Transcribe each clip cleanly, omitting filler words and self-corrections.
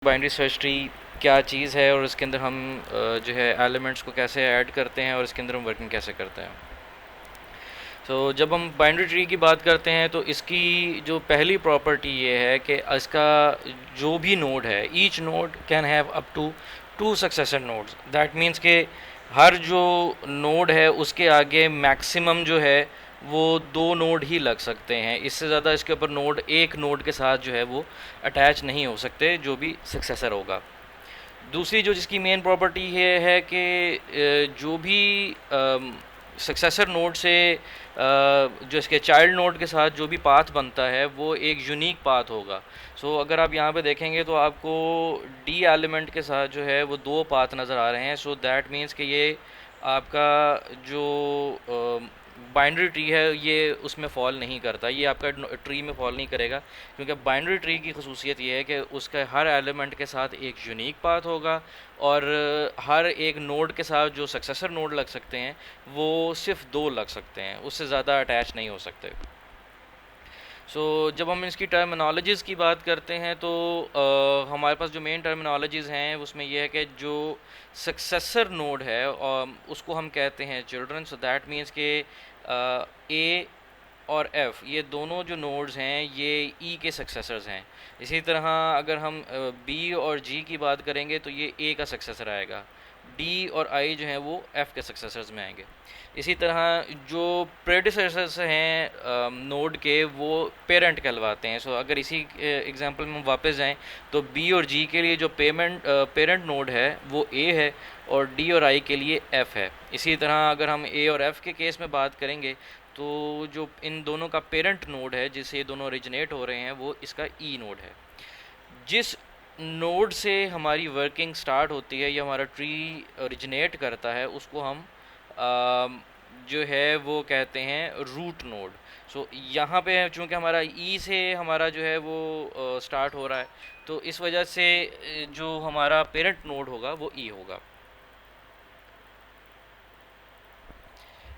Binary search tree क्या चीज़ है और इसके अंदर हम जो है एलिमेंट्स को कैसे ऐड करते हैं और इसके अंदर हम वर्किंग कैसे करते हैं। जब हम बाइनरी ट्री की बात करते हैं तो इसकी जो पहली प्रॉपर्टी ये है कि इसका जो भी नोड है, each node can have up to two successor nodes. That means कि हर जो नोड है उसके आगे मैक्सिमम जो है वो दो नोड ही लग सकते हैं। इससे ज़्यादा इसके ऊपर नोड एक नोड के साथ जो है वो अटैच नहीं हो सकते, जो भी सक्सेसर होगा। दूसरी जो जिसकी मेन प्रॉपर्टी ये है कि जो भी सक्सेसर नोड से जो इसके चाइल्ड नोड के साथ जो भी पाथ बनता है वो एक यूनिक पाथ होगा। अगर आप यहाँ पे देखेंगे तो आपको डी एलिमेंट के साथ जो है वो दो पाथ नज़र आ रहे हैं। दैट मीन्स कि ये आपका जो बाइनरी ट्री है ये उसमें फॉल नहीं करता, ये आपका ट्री में फॉल नहीं करेगा, क्योंकि बाइनरी ट्री की खसूसियत ये है कि उसका हर एलिमेंट के साथ एक यूनिक पाथ होगा और हर एक नोड के साथ जो सक्सेसर नोड लग सकते हैं वो सिर्फ दो लग सकते हैं, उससे ज़्यादा अटैच नहीं हो सकते। जब हम इसकी टर्मिनोलॉजीज़ की बात करते हैं तो हमारे पास जो मेन टर्मिनोलॉजीज़ हैं उसमें यह है कि जो सक्सेसर नोड है उसको हम कहते हैं चिल्ड्रन। दैट मीन्स के ए और एफ़ ये दोनों जो नोड्स हैं ये ई के सक्सेसर्स हैं। इसी तरह अगर हम बी और जी की बात करेंगे तो ये ए का सक्सेसर आएगा, डी और आई जो हैं वो एफ़ के सक्सेसर्स में आएंगे। इसी तरह जो प्रेडिसेसर्स हैं नोड के वो पेरेंट कहलवाते हैं। अगर इसी एग्जांपल में वापस जाएं तो बी और जी के लिए जो पेरेंट नोड है वो ए है और डी और आई के लिए एफ़ है। इसी तरह अगर हम ए और एफ़ के केस में बात करेंगे तो जो इन दोनों का पेरेंट नोड है जिससे ये दोनों ओरिजिनेट हो रहे हैं वो इसका ई नोड है। जिस नोड से हमारी वर्किंग स्टार्ट होती है या हमारा ट्री ओरिजिनेट करता है उसको हम जो है वो कहते हैं रूट नोड। यहाँ पे चूँकि हमारा ई से हमारा जो है वो स्टार्ट हो रहा है तो इस वजह से जो हमारा पेरेंट नोड होगा वो ई होगा।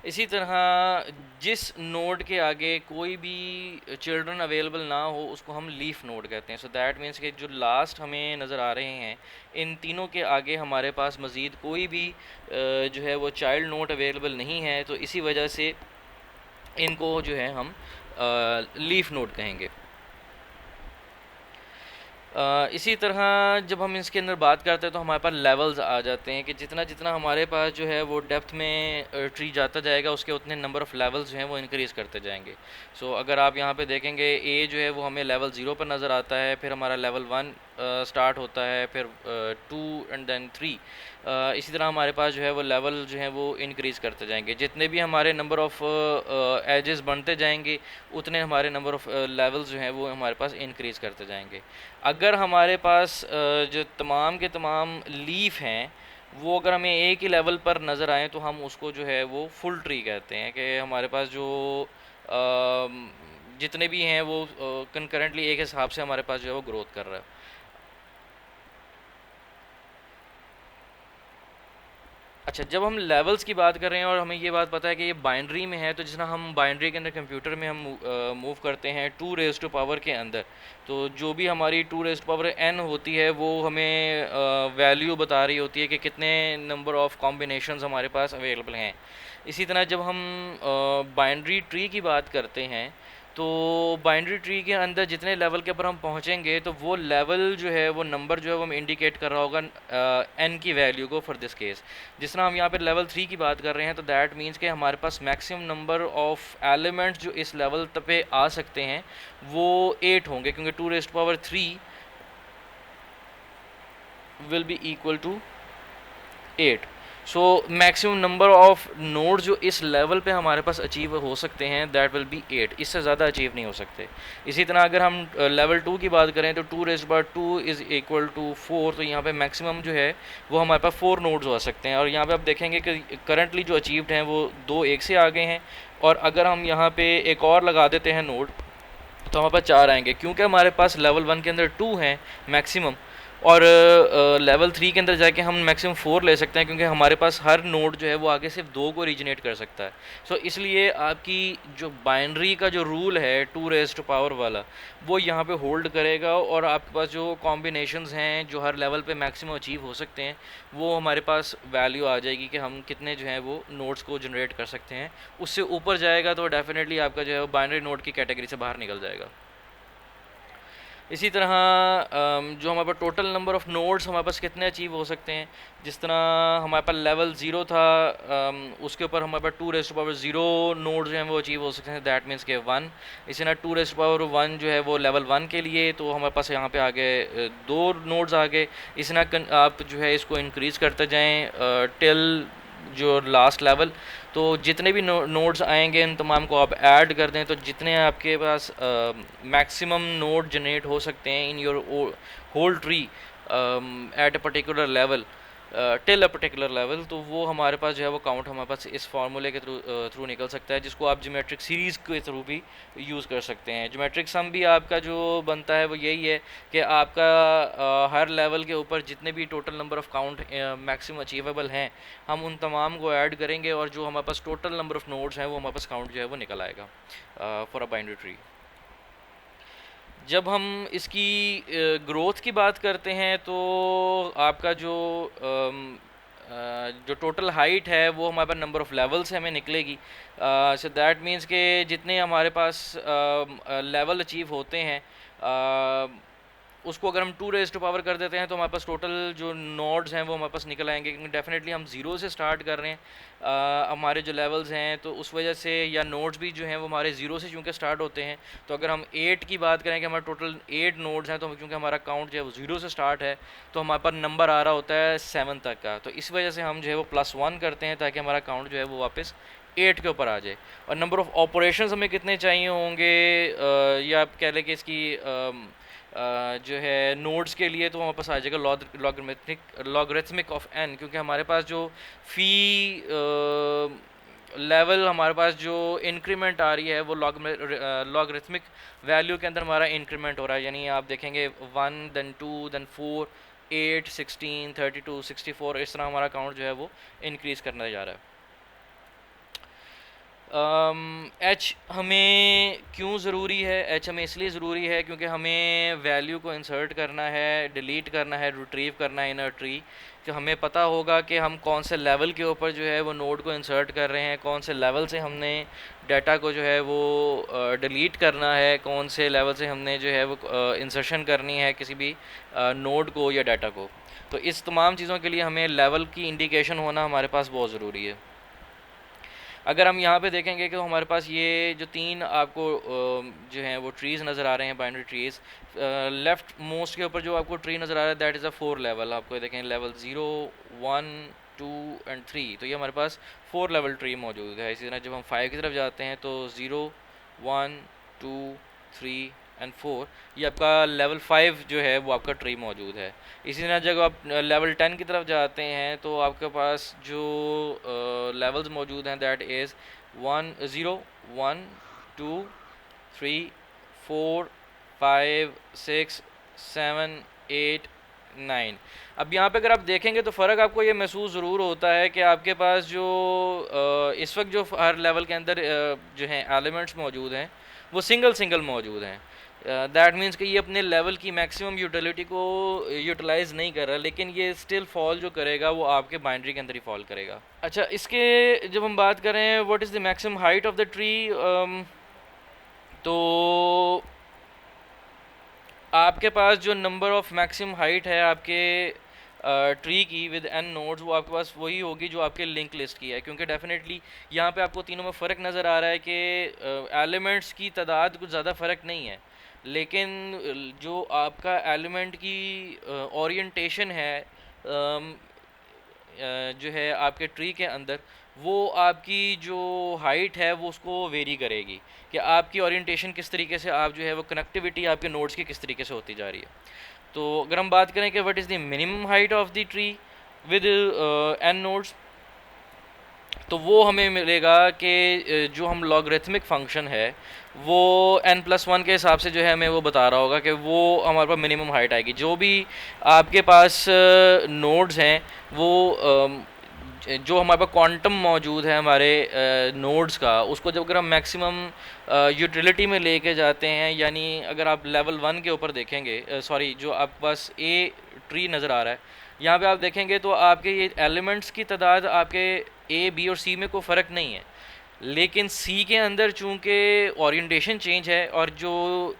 इसी तरह जिस नोड के आगे कोई भी चिल्ड्रन अवेलेबल ना हो उसको हम लीफ नोड कहते हैं। दैट मीन्स कि जो लास्ट हमें नज़र आ रहे हैं इन तीनों के आगे हमारे पास मज़ीद कोई भी जो है वो चाइल्ड नोड अवेलेबल नहीं है, तो इसी वजह से इनको जो है हम लीफ नोड कहेंगे। इसी तरह जब हम इसके अंदर बात करते हैं तो हमारे पास लेवल्स आ जाते हैं कि जितना जितना हमारे पास जो है वो डेप्थ में ट्री जाता जाएगा उसके उतने नंबर ऑफ़ लेवल्स जो हैं वो इंक्रीज़ करते जाएंगे। अगर आप यहाँ पे देखेंगे ए जो है वो हमें लेवल 0 पर नज़र आता है, फिर हमारा लेवल 1 स्टार्ट होता है, फिर 2 एंड देन 3। इसी तरह हमारे पास जो है वो लेवल जो है वो इंक्रीज़ करते जाएंगे। जितने भी हमारे नंबर ऑफ़ एजेस बनते जाएंगे उतने हमारे नंबर ऑफ़ लेवल्स जो हैं वो हमारे पास इंक्रीज़ करते जाएंगे। अगर हमारे पास जो तमाम के तमाम लीफ हैं वो अगर हमें एक ही लेवल पर नज़र आएँ तो हम उसको जो है वो फुल ट्री कहते हैं कि हमारे पास जो जितने भी हैं वो कंकरेंटली एक हिसाब से हमारे पास जो है वो ग्रोथ कर रहा है। अच्छा, जब हम लेवल्स की बात कर रहे हैं और हमें ये बात पता है कि ये बाइनरी में है तो जिस तरह हम बाइनरी के अंदर कंप्यूटर में हम मूव करते हैं 2 रेज़ टू पावर के अंदर, तो जो भी हमारी 2 रेज़ टू पावर n होती है वो हमें वैल्यू बता रही होती है कि कितने नंबर ऑफ़ कॉम्बिनेशंस हमारे पास अवेलेबल हैं। इसी तरह जब हम बाइनरी ट्री की बात करते हैं तो बाइनरी ट्री के अंदर जितने लेवल के ऊपर हम पहुंचेंगे तो वो लेवल जो है वो नंबर जो है वो हमें इंडिकेट कर रहा होगा n की वैल्यू को फॉर दिस केस। जिस तरह हम यहाँ पे लेवल 3 की बात कर रहे हैं तो दैट मीन्स कि हमारे पास मैक्सिमम नंबर ऑफ़ एलिमेंट्स जो इस लेवल पे आ सकते हैं वो 8 होंगे, क्योंकि 2 raise to power 3 will be equal to 8। Maximum number of node जो इस लेवल पे हमारे पास अचीव हो सकते हैं दैट विल बी 8, इससे ज़्यादा अचीव नहीं हो सकते। इसी तरह अगर हम लेवल 2 की बात करें तो 2 raise by 2 is equal to 4, तो यहाँ पे मैक्सिमम जो है वो हमारे पास 4 नोड्स हो सकते हैं। और यहाँ पे आप देखेंगे कि करंटली जो अचीव्ड हैं वो 2 एक से आ गए हैं, और अगर हम यहाँ पे एक और लगा देते हैं नोड तो हमारे पास 4 आएंगे, क्योंकि हमारे पास लेवल 1 के अंदर 2 हैं मैक्सिमम और लेवल 3 के अंदर जाके हम मैक्सिमम 4 ले सकते हैं, क्योंकि हमारे पास हर नोड जो है वो आगे सिर्फ 2 को ओरिजिनेट कर सकता है। सो इसलिए आपकी जो बाइनरी का जो रूल है 2 रेज़ टू पावर वाला, वो यहाँ पे होल्ड करेगा, और आपके पास जो कॉम्बिनेशंस हैं जो हर लेवल पे मैक्सिमम अचीव हो सकते हैं, वो हमारे पास वैल्यू आ जाएगी कि हम कितने जो है वो नोड्स को जनरेट कर सकते हैं। उससे ऊपर जाएगा तो डेफिनेटली आपका जो है वो बाइनरी नोड की कैटेगरी से बाहर निकल जाएगा। इसी तरह जो हमारे पास टोटल नंबर ऑफ़ नोड्स हमारे पास कितने अचीव हो सकते हैं, जिस तरह हमारे पास लेवल 0 था, उसके ऊपर हमारे पास 2 रेज़ टू पावर 0 नोड्स जो हैं वो अचीव हो सकते हैं, दैट मीन्स के 1। इसी तरह 2 रेज़ टू पावर 1 जो है वो लेवल 1 के लिए, तो हमारे पास यहाँ पे आ गए 2 नोड्स आ गए। इसी तरह आप जो है इसको इंक्रीज़ करते जाएँ टिल जो लास्ट लेवल, तो जितने भी नोड्स आएंगे इन तमाम को आप ऐड कर दें, तो जितने आपके पास मैक्सिमम नोड जनरेट हो सकते हैं in your whole tree at a particular level till a particular level, तो वो हमारे पास जो है वो काउंट हमारे पास इस फार्मूले के थ्रू निकल सकता है, जिसको आप ज्योमेट्रिक सीरीज़ के थ्रू भी यूज़ कर सकते हैं। ज्योमेट्रिक सम भी आपका जो बनता है वो यही है कि आपका हर लेवल के ऊपर जितने भी total number of count maximum achievable हैं, हम उन तमाम को ऐड करेंगे, और जो हमारे पास टोटल नंबर ऑफ़ नोड्स हैं वो हमारे पास काउंट जो है वो निकल आएगा फॉर अ बाइनरी ट्री। जब हम इसकी ग्रोथ की बात करते हैं, तो आपका जो टोटल हाइट है वो हमारे पास नंबर ऑफ़ लेवल से हमें निकलेगी। सो दैट मीन्स के जितने हमारे पास लेवल अचीव होते हैं, उसको अगर हम 2 रेज़ टू पावर कर देते हैं, तो हमारे पास टोटल जो नोड्स हैं वो हमारे पास निकल आएंगे, क्योंकि डेफिनेटली हम 0 से स्टार्ट कर रहे हैं। हमारे जो लेवल्स हैं, तो उस वजह से, या नोड्स भी जो हैं वो हमारे 0 से चूँकि स्टार्ट होते हैं, तो अगर हम 8 की बात करें कि हमारे टोटल 8 नोड्स हैं, तो क्योंकि हमारा काउंट जो है वो 0 से स्टार्ट है, तो हमारे पास नंबर आ रहा होता है 7 तक का, तो इस वजह से हम जो है वो +1 करते हैं, ताकि हमारा काउंट जो है वो वापस 8 के ऊपर आ जाए। और नंबर ऑफ़ ऑपरेशंस हमें कितने चाहिए होंगे, या आप कह लें कि इसकी जो है नोड्स के लिए, तो हमारे पास आ जाएगा लॉगरिथमिक ऑफ n, क्योंकि हमारे पास जो फ़ी लेवल हमारे पास जो इंक्रीमेंट आ रही है वो लॉगरिथमिक वैल्यू के अंदर हमारा इंक्रीमेंट हो रहा है। यानी आप देखेंगे 1 then 2 then 4 8 16 32 64, इस तरह हमारा काउंट जो है वो इंक्रीज़ करने जा रहा है। एच हमें क्यों ज़रूरी है? एच हमें इसलिए ज़रूरी है क्योंकि हमें वैल्यू को इंसर्ट करना है, डिलीट करना है, रिट्रीव करना है इन अ ट्री, कि हमें पता होगा कि हम कौन से लेवल के ऊपर जो है वो नोड को इंसर्ट कर रहे हैं, कौन से लेवल से हमने डाटा को जो है वो डिलीट करना है, कौन से लेवल से हमने जो है वो इंसर्शन करनी है किसी भी नोड को या डाटा को। तो इस तमाम चीज़ों के लिए हमें लेवल की इंडिकेशन होना हमारे पास बहुत ज़रूरी है। अगर हम यहाँ पे देखेंगे कि हमारे पास ये जो 3 आपको जो हैं वो ट्रीज़ नज़र आ रहे हैं, बाइनरी ट्रीज़, लेफ़्ट मोस्ट के ऊपर जो आपको ट्री नज़र आ रहा है दैट इज़ अ 4 लेवल। आपको देखें लेवल 0 1 2 एंड 3, तो ये हमारे पास 4 लेवल ट्री मौजूद है। इसी तरह जब हम 5 की तरफ जाते हैं तो 0 1 2 3 एंड 4, ये आपका लेवल 5 जो है वो आपका ट्री मौजूद है। इसी तरह जब आप लेवल 10 की तरफ जाते हैं, तो आपके पास जो लेवल्स मौजूद हैं दैट इज़ 0 1 2 3 4 5 6 7 8 9। अब यहाँ पे अगर आप देखेंगे तो फ़र्क आपको ये महसूस ज़रूर होता है कि आपके पास जो इस वक्त जो हर लेवल के अंदर जो हैं एलिमेंट्स मौजूद हैं वो सिंगल मौजूद हैं। दैट मीन्स कि ये अपने लेवल की मैक्सिमम यूटिलिटी को यूटिलाइज़ नहीं कर रहा, लेकिन ये स्टिल फॉल जो करेगा वो आपके बाइनरी के अंदर ही फॉल करेगा। अच्छा, इसके जब हम बात करें what is the maximum height of the tree, तो आपके पास जो नंबर ऑफ़ मैक्सिमम हाइट है आपके ट्री की विद n नोड्स, वो आपके पास वही होगी जो आपके लिंक लिस्ट की है, क्योंकि डेफिनेटली यहाँ पे आपको तीनों में फ़र्क नज़र आ रहा है कि एलिमेंट्स की तादाद कुछ ज़्यादा फ़र्क नहीं है, लेकिन जो आपका एलिमेंट की ओरिएंटेशन है जो है आपके ट्री के अंदर, वो आपकी जो हाइट है वो उसको वेरी करेगी कि आपकी ओरिएंटेशन किस तरीके से, आप जो है वो कनेक्टिविटी आपके नोड्स की किस तरीके से होती जा रही है। तो अगर हम बात करें कि what is the minimum height of the tree with n nodes, तो वो हमें मिलेगा कि जो हम लॉगरिथमिक फंक्शन है वो n+1 के हिसाब से जो है हमें वो बता रहा होगा कि वो हमारे पास मिनिमम हाइट आएगी। जो भी आपके पास नोड्स हैं वो जो हमारे पास क्वांटम मौजूद है हमारे नोड्स का, उसको जब अगर हम मैक्सिमम यूटिलिटी में लेके जाते हैं, यानी अगर आप लेवल 1 के ऊपर देखेंगे, सॉरी जो आपके पास ए ट्री नज़र आ रहा है, यहाँ पे आप देखेंगे तो आपके ये एलिमेंट्स की तादाद आपके ए बी और सी में कोई फ़र्क नहीं है, लेकिन सी के अंदर चूंकि ओरिएंटेशन चेंज है और जो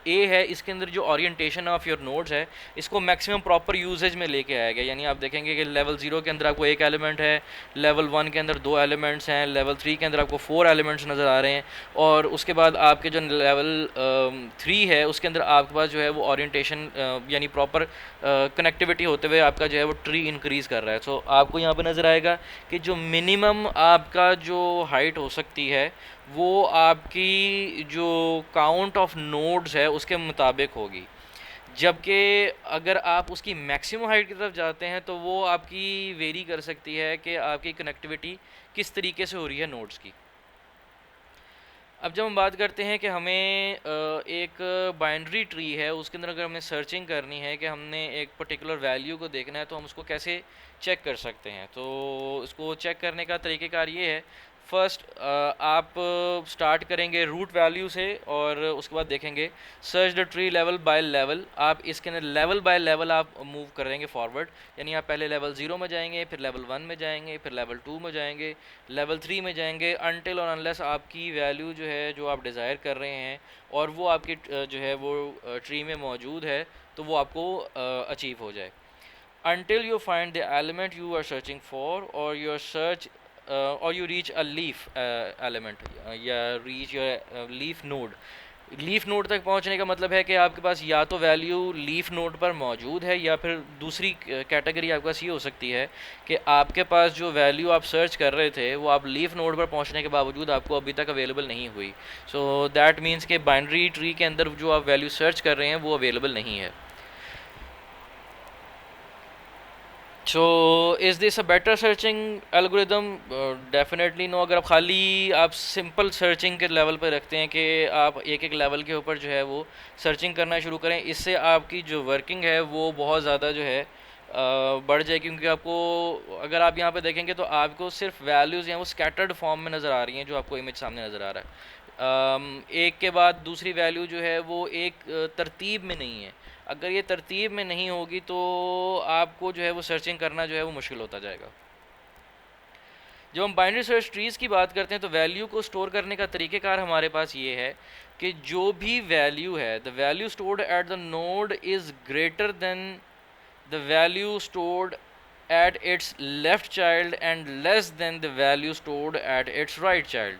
ए है इसके अंदर जो ओरिएंटेशन ऑफ योर नोड्स है इसको मैक्सिमम प्रॉपर यूजेज में लेके आया गया। यानी आप देखेंगे कि लेवल 0 के अंदर आपको एक एलिमेंट है, लेवल 1 के अंदर 2 एलिमेंट्स हैं, लेवल 3 के अंदर आपको 4 एलिमेंट्स नज़र आ रहे हैं, और उसके बाद आपके जो लेवल 3 है उसके अंदर आपके पास जो है वो ओरिएंटेशन यानी प्रॉपर कनेक्टिविटी होते हुए आपका जो है वो ट्री इंक्रीज़ कर रहा है। सो आपको यहाँ पर नज़र आएगा कि जो मिनिमम आपका जो हाइट हो सकती है वो आपकी जो काउंट ऑफ नोड्स है उसके मुताबिक होगी, जबकि अगर आप उसकी मैक्सिमम हाइट की तरफ जाते हैं तो वो आपकी वेरी कर सकती है कि आपकी कनेक्टिविटी किस तरीके से हो रही है नोड्स की। अब जब हम बात करते हैं कि हमें एक बाइनरी ट्री है उसके अंदर अगर हमें सर्चिंग करनी है कि हमने एक पर्टिकुलर वैल्यू को देखना है तो हम उसको कैसे चेक कर सकते हैं। तो इसको चेक करने का तरीक़ेकार ये है, फर्स्ट आप स्टार्ट करेंगे रूट वैल्यू से और उसके बाद देखेंगे search the tree level by level. आप इसके अंदर लेवल बाय लेवल आप मूव करेंगे फॉरवर्ड, यानी आप पहले लेवल 0 में जाएंगे, फिर लेवल 1 में जाएंगे, फिर लेवल 2 में जाएंगे, लेवल 3 में जाएंगे, अनटिल और अनलेस आपकी वैल्यू जो है जो आप डिज़ायर कर रहे हैं और वो आपकी जो है वो ट्री में मौजूद है तो वो आपको अचीव हो जाए। Until you find the element you are searching for or your search or you reach a leaf element या reach your leaf node। Leaf node तक पहुंचने का मतलब है कि आपके पास या तो वैल्यू लीफ नोड पर मौजूद है या फिर दूसरी कैटेगरी आपके पास ये हो सकती है कि आपके पास जो वैल्यू आप सर्च कर रहे थे वो आप लीफ नोड पर पहुंचने के बावजूद आपको अभी तक अवेलेबल नहीं हुई। सो दैट मीन्स कि बाइनरी ट्री के अंदर जो आप वैल्यू सर्च कर रहे हैं वो अवेलेबल नहीं है। So is this a better searching algorithm? Definitely no. अगर आप खाली आप सिंपल सर्चिंग के लेवल पर रखते हैं कि आप एक एक लेवल के ऊपर जो है वो सर्चिंग करना शुरू करें, इससे आपकी जो वर्किंग है वो बहुत ज़्यादा जो है बढ़ जाए, क्योंकि आपको अगर आप यहाँ पे देखेंगे तो आपको सिर्फ वैल्यूज़ हैं वो स्कैटर्ड फॉर्म में नज़र आ रही हैं, जो आपको इमेज सामने नज़र आ रहा है। एक के बाद दूसरी वैल्यू जो है वो एक तरतीब में नहीं है। अगर ये तरतीब में नहीं होगी तो आपको जो है वो सर्चिंग करना जो है वो मुश्किल होता जाएगा। जब हम बाइनरी सर्च ट्रीज़ की बात करते हैं तो वैल्यू को स्टोर करने का तरीक़ेकार हमारे पास ये है कि जो भी वैल्यू है, the value stored at the node is greater than the value stored at its left child and less than the value stored at its right child.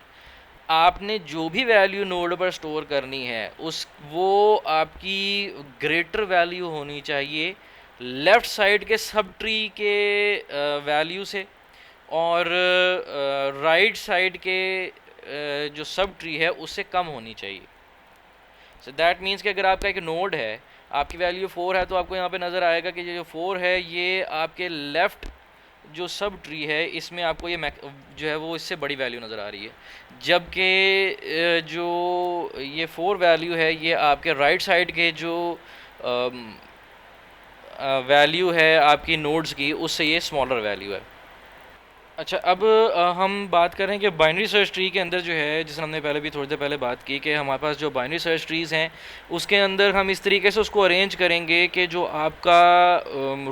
आपने जो भी वैल्यू नोड पर स्टोर करनी है उस वो आपकी ग्रेटर वैल्यू होनी चाहिए लेफ़्ट साइड के सब ट्री के वैल्यू से, और राइट साइड के जो सब ट्री है उससे कम होनी चाहिए। सो दैट मीन्स कि अगर आपका एक नोड है, आपकी वैल्यू 4 है, तो आपको यहाँ पे नज़र आएगा कि ये जो 4 है ये आपके लेफ़्ट जो सब ट्री है इसमें आपको ये जो है वो इससे बड़ी वैल्यू नज़र आ रही है, जबकि जो ये 4 वैल्यू है ये आपके राइट साइड के जो वैल्यू है आपकी नोड्स की उससे ये स्मॉलर वैल्यू है। अच्छा, अब हम बात करें कि बाइनरी सर्च ट्री के अंदर जो है, जिसे हमने पहले भी थोड़ी देर पहले बात की कि हमारे पास जो बाइनरी सर्च ट्रीज़ हैं उसके अंदर हम इस तरीके से उसको अरेंज करेंगे कि जो आपका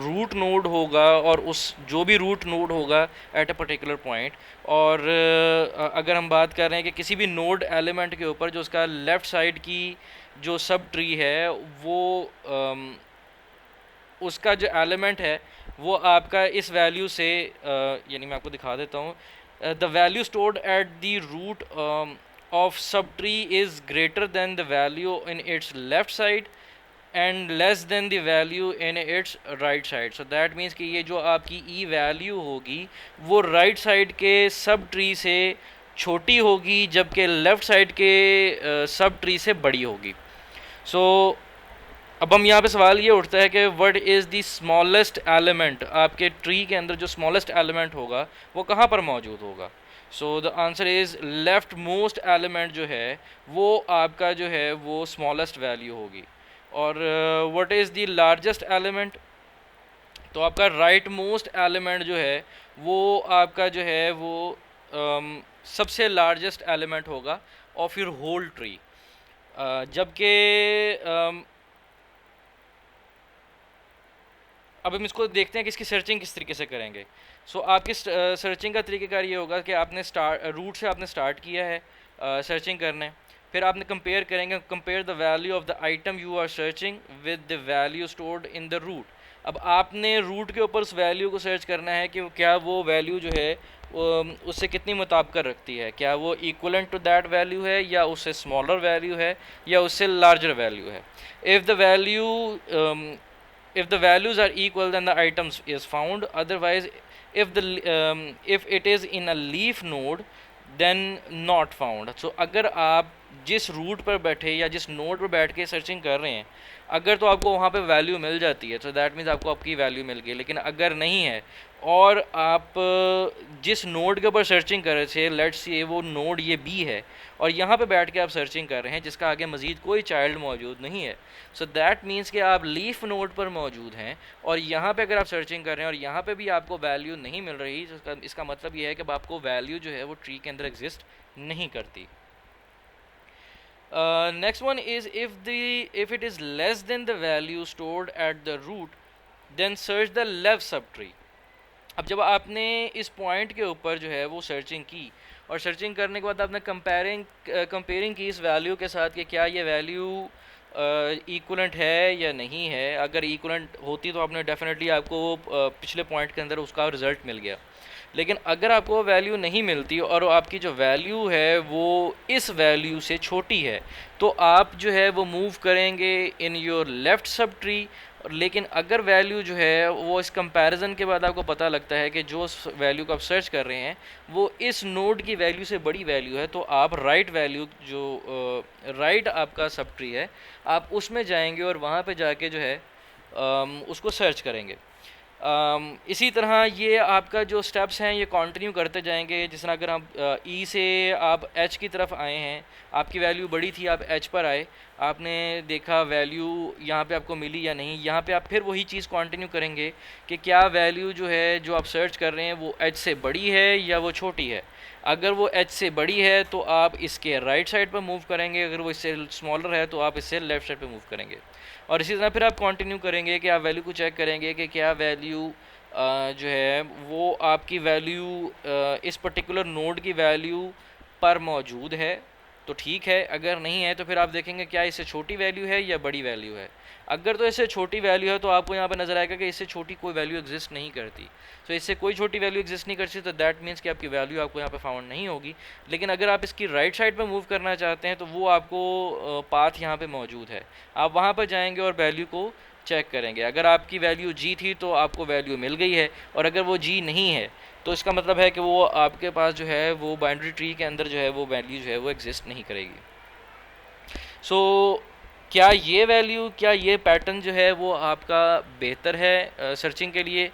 रूट नोड होगा और उस जो भी रूट नोड होगा एट अ पर्टिकुलर पॉइंट, और अगर हम बात कर रहे हैं कि किसी भी नोड एलिमेंट के ऊपर जो उसका लेफ़्ट साइड की जो सब ट्री है वो उसका जो एलिमेंट है वो आपका इस वैल्यू से यानी मैं आपको दिखा देता हूँ, the value stored at the root of subtree is greater than the value in its left side and less than the value in its right side. So that means कि ये जो आपकी ई वैल्यू होगी वो right side के sub tree से छोटी होगी जबकि लेफ़्ट साइड के सब ट्री से बड़ी होगी। सो अब हम यहाँ पे सवाल ये उठता है कि what is the smallest element, आपके ट्री के अंदर जो स्मॉलेस्ट एलिमेंट होगा वो कहाँ पर मौजूद होगा। So the answer is left most element जो है वो आपका जो है वो स्मॉलेस्ट वैल्यू होगी। और what is the largest element, तो आपका राइट मोस्ट एलिमेंट जो है वो आपका जो है वो सबसे लार्जेस्ट एलिमेंट होगा ऑफ योर होल ट्री। जबकि अब हम इसको देखते हैं कि इसकी सर्चिंग किस तरीके से करेंगे। सो आपकी सर्चिंग का तरीक़ेकार ये होगा कि आपने रूट से आपने स्टार्ट किया है सर्चिंग करने, फिर आपने कंपेयर करेंगे, compare the value of the item you are searching with the value stored in the root. अब आपने रूट के ऊपर उस वैल्यू को सर्च करना है कि क्या वो वैल्यू जो है उससे कितनी मुताबिकत रखती है, क्या वो इक्वलेंट टू दैट वैल्यू है या उससे स्मॉलर वैल्यू है या उससे लार्जर वैल्यू है। If the value if the values are equal then the items is found, otherwise if it is in a leaf node then not found। so अगर आप जिस रूट पर बैठे या जिस नोड पर बैठ के सर्चिंग कर रहे हैं, अगर तो आपको वहाँ पे वैल्यू मिल जाती है तो दैट मीन्स आपको आपकी वैल्यू मिल गई। लेकिन अगर नहीं है और आप जिस नोड के ऊपर सर्चिंग कर रहे थे, लेट्स से वो नोड ये बी है और यहाँ पे बैठ के आप सर्चिंग कर रहे हैं जिसका आगे मज़ीद कोई चाइल्ड मौजूद नहीं है, सो दैट मीन्स कि आप लीफ नोड पर मौजूद हैं और यहाँ पे अगर आप सर्चिंग कर रहे हैं और यहाँ पे भी आपको वैल्यू नहीं मिल रही, तो इसका मतलब ये है कि आपको वैल्यू जो है वो ट्री के अंदर एग्जिस्ट नहीं करती। Next one is if it is less than the value stored at the root then search the left subtree। अब जब आपने इस पॉइंट के ऊपर जो है वो सर्चिंग की और सर्चिंग करने के बाद आपने कंपेयरिंग की इस वैल्यू के साथ कि क्या ये वैल्यू इक्वलेंट है या नहीं है। अगर इक्वलेंट होती तो आपने डेफिनेटली आपको पिछले पॉइंट के अंदर उसका रिज़ल्ट मिल गया। लेकिन अगर आपको वैल्यू नहीं मिलती और आपकी जो वैल्यू है वो इस वैल्यू से छोटी है तो आप जो है वो मूव करेंगे in your left sub tree. लेकिन अगर वैल्यू जो है वो इस कंपैरिजन के बाद आपको पता लगता है कि जो वैल्यू को आप सर्च कर रहे हैं वो इस नोड की वैल्यू से बड़ी वैल्यू है, तो आप राइट वैल्यू जो राइट आपका सब ट्री है आप उसमें जाएंगे और वहाँ पे जाके जो है उसको सर्च करेंगे। इसी तरह ये आपका जो स्टेप्स हैं ये कंटिन्यू करते जाएंगे। जिस तरह अगर आप ई से आप एच की तरफ आए हैं, आपकी वैल्यू बड़ी थी, आप एच पर आए, आपने देखा वैल्यू यहाँ पे आपको मिली या नहीं, यहाँ पे आप फिर वही चीज़ कंटिन्यू करेंगे कि क्या वैल्यू जो है जो आप सर्च कर रहे हैं वो एच से बड़ी है या वो छोटी है। अगर वो एच से बड़ी है तो आप इसके राइट साइड पर मूव करेंगे, अगर वो इससे स्मॉलर है तो आप इससे लेफ़्ट साइड पर मूव करेंगे। और इसी तरह फिर आप कंटिन्यू करेंगे कि आप वैल्यू को चेक करेंगे कि क्या वैल्यू जो है वो आपकी वैल्यू इस पर्टिकुलर नोड की वैल्यू पर मौजूद है तो ठीक है, अगर नहीं है तो फिर आप देखेंगे क्या इससे छोटी वैल्यू है या बड़ी वैल्यू है। अगर तो इससे छोटी वैल्यू है तो आपको यहाँ पर नज़र आएगा कि इससे छोटी कोई वैल्यू एग्जिस्ट नहीं करती। तो इससे कोई छोटी वैल्यू एग्जिस्ट नहीं करती तो दैट मीन्स कि आपकी वैल्यू आपको यहाँ पे फाउंड नहीं होगी। लेकिन अगर आप इसकी राइट साइड पर मूव करना चाहते हैं तो वो आपको पाथ यहाँ पे मौजूद है, आप वहाँ पर जाएंगे और वैल्यू को चेक करेंगे। अगर आपकी वैल्यू जी थी तो आपको वैल्यू मिल गई है, और अगर वो जी नहीं है तो इसका मतलब है कि वो आपके पास जो है वो बाइनरी ट्री के अंदर जो है वो वैल्यू जो है वो एग्जिस्ट नहीं करेगी। सो क्या ये पैटर्न जो है वो आपका बेहतर है सर्चिंग के लिए,